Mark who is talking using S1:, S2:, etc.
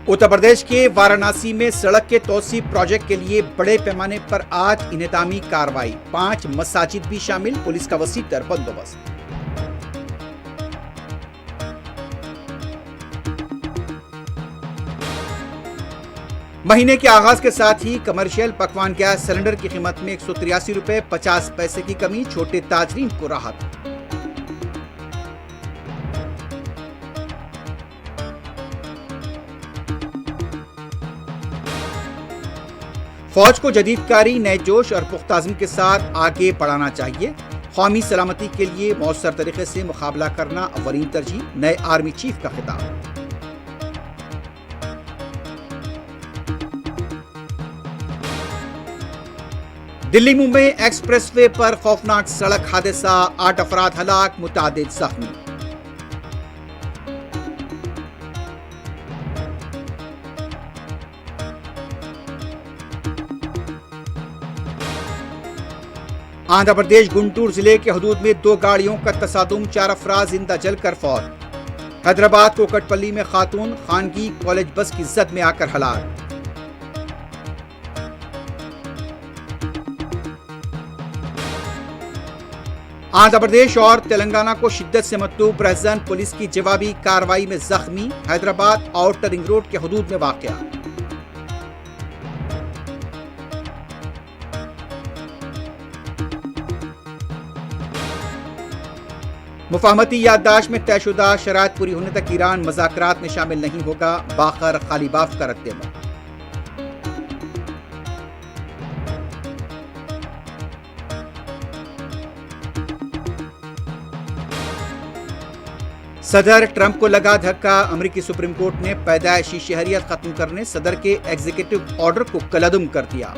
S1: اتر پردیش کے وارانسی میں سڑک کے توسیع پروجیکٹ کے لیے بڑے پیمانے پر آج انہدامی کارروائی، 5 مساجد بھی شامل، پولیس کا وسیع تر بندوبست۔ مہینے کے آغاز کے ساتھ ہی کمرشل پکوان گیس سلنڈر کی قیمت میں 183 روپے 50 پیسے کی کمی، چھوٹے تاجرین کو راحت۔ فوج کو جدید کاری، نئے جوش اور پختہ عزم کے ساتھ آگے بڑھانا چاہیے۔ قومی سلامتی کے لیے مؤثر طریقے سے مقابلہ کرنا اولین ترجیح، نئے آرمی چیف کا خطاب۔ دلی ممبئی ایکسپریس وے پر خوفناک سڑک حادثہ، 8 افراد ہلاک، متعدد زخمی۔ آندھرا پردیش گنٹور ضلع کے حدود میں 2 گاڑیوں کا تصادم، 4 افراد زندہ جل کر فوت۔ حیدرآباد کوکٹ پلی میں خاتون خانگی کالج بس کی زد میں آ کر ہلاک۔ آندھرا پردیش اور تلنگانہ کو شدت سے مطلوب رہزن پولیس کی جوابی کارروائی میں زخمی، حیدرآباد آؤٹر رنگ روڈ کے حدود میں واقع۔ مفاہمتی یادداشت میں طے شدہ شرائط پوری ہونے تک ایران مذاکرات میں شامل نہیں ہوگا، باقر غالیباف کا رد عمل۔ صدر ٹرمپ کو لگا دھکا، امریکی سپریم کورٹ نے پیدائشی شہریت ختم کرنے صدر کے ایگزیکٹو آرڈر کو کالعدم کر دیا۔